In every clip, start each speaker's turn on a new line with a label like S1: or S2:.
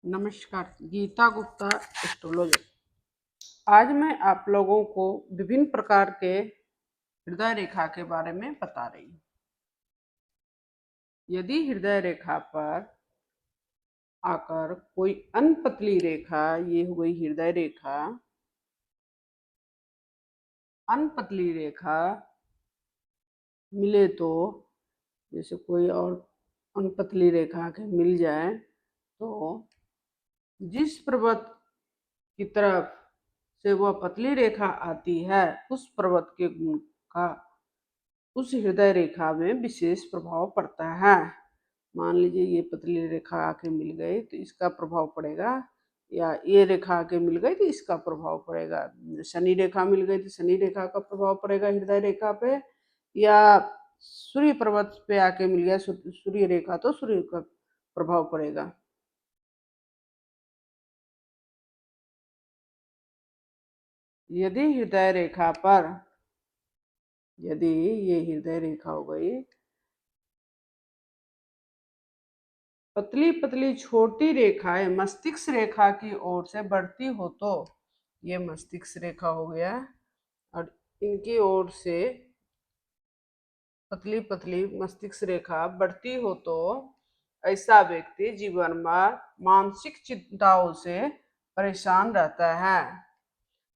S1: नमस्कार, गीता गुप्ता एस्ट्रोलॉजर। आज मैं आप लोगों को विभिन्न प्रकार के हृदय रेखा के बारे में बता रही हूँ। यदि हृदय रेखा पर आकर कोई अनपतली रेखा, ये हो गई हृदय रेखा, अनपतली रेखा मिले तो जैसे कोई और अनपतली रेखा के मिल जाए तो जिस पर्वत की तरफ से वह पतली रेखा आती है उस पर्वत के गुण का उस हृदय रेखा में विशेष प्रभाव पड़ता है। मान लीजिए ये पतली रेखा आके मिल गई तो इसका प्रभाव पड़ेगा, या ये रेखा आके मिल गई तो इसका प्रभाव पड़ेगा। शनि रेखा मिल गई तो शनि रेखा का प्रभाव पड़ेगा हृदय रेखा पे, या सूर्य पर्वत पे आके मिल गया सूर्य रेखा तो सूर्य का प्रभाव पड़ेगा। यदि हृदय रेखा पर, यदि ये हृदय रेखा हो गई पतली पतली छोटी रेखाएं मस्तिष्क रेखा की ओर से बढ़ती हो तो ये मस्तिष्क रेखा हो गया, और इनकी ओर से पतली पतली मस्तिष्क रेखा बढ़ती हो तो ऐसा व्यक्ति जीवन में मानसिक चिंताओं से परेशान रहता है।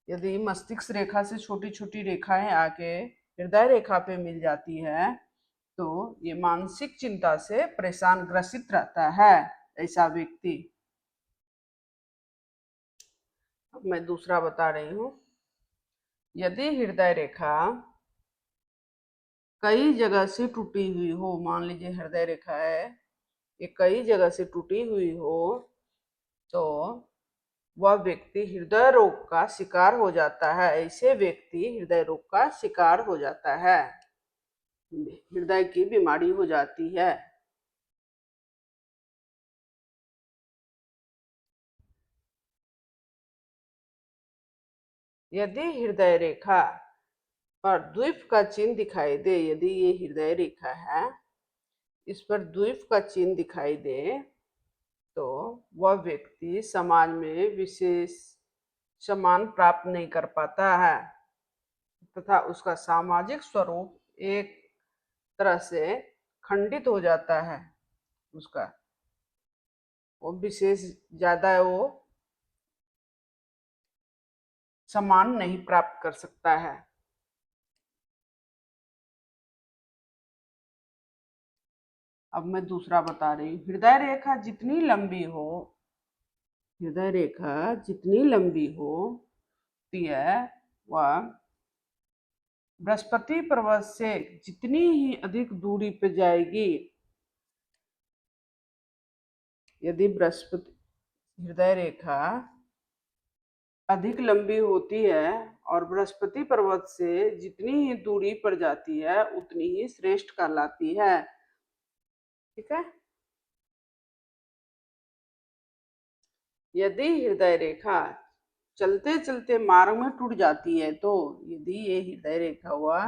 S1: यदि मस्तिष्क रेखा से छोटी छोटी रेखाएं आके हृदय रेखा पे मिल जाती है तो ये मानसिक चिंता से परेशान ग्रसित रहता है ऐसा व्यक्ति। अब मैं दूसरा बता रही हूँ। यदि हृदय रेखा कई जगह से टूटी हुई हो, मान लीजिए हृदय रेखा है ये कई जगह से टूटी हुई हो तो वह व्यक्ति हृदय रोग का शिकार हो जाता है। ऐसे व्यक्ति हृदय रोग का शिकार हो जाता है, हृदय की बीमारी हो जाती है। यदि हृदय रेखा पर द्वीप का चिन्ह दिखाई दे, यदि ये हृदय रेखा है इस पर द्वीप का चिन्ह दिखाई दे तो वह व्यक्ति समाज में विशेष सम्मान प्राप्त नहीं कर पाता है तथा उसका सामाजिक स्वरूप एक तरह से खंडित हो जाता है। उसका वो विशेष ज्यादा वो सम्मान नहीं प्राप्त कर सकता है। अब मैं दूसरा बता रही हूँ। हृदय रेखा जितनी लंबी हो, हृदय रेखा जितनी लंबी होती है वह बृहस्पति पर्वत से जितनी ही अधिक दूरी पर जाएगी, यदि बृहस्पति हृदय रेखा अधिक लंबी होती है और बृहस्पति पर्वत से जितनी ही दूरी पर जाती है उतनी ही श्रेष्ठ कहलाती है। ठीक है। यदि हृदय रेखा चलते चलते मार्ग में टूट जाती है तो, यदि ये हृदय रेखा हुआ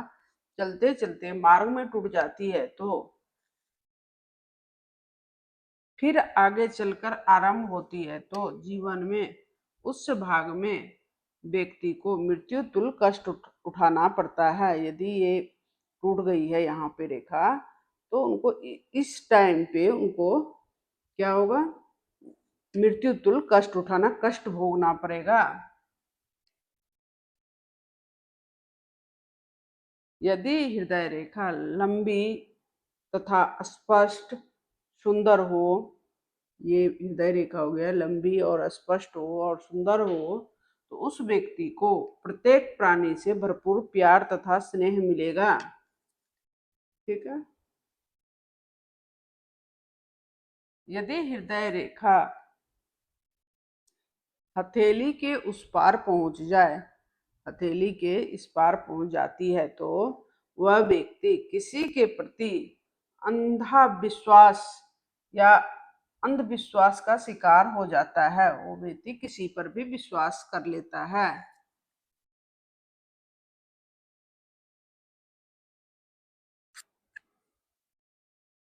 S1: चलते चलते मार्ग में टूट जाती है तो फिर आगे चलकर आरंभ होती है तो जीवन में उस भाग में व्यक्ति को मृत्यु तुल्य कष्ट उठाना पड़ता है। यदि ये टूट गई है यहाँ पे रेखा तो उनको इस टाइम पे उनको क्या होगा, मृत्यु तुल्य कष्ट उठाना, कष्ट भोगना पड़ेगा। यदि हृदय रेखा लंबी तथा स्पष्ट सुंदर हो, ये हृदय रेखा हो गया, लंबी और स्पष्ट हो और सुंदर हो तो उस व्यक्ति को प्रत्येक प्राणी से भरपूर प्यार तथा स्नेह मिलेगा। ठीक है। यदि हृदय रेखा हथेली के उस पार पहुंच जाए, हथेली के इस पार पहुंच जाती है तो वह व्यक्ति किसी के प्रति अंधा विश्वास या अंधविश्वास का शिकार हो जाता है। वो व्यक्ति किसी पर भी विश्वास कर लेता है।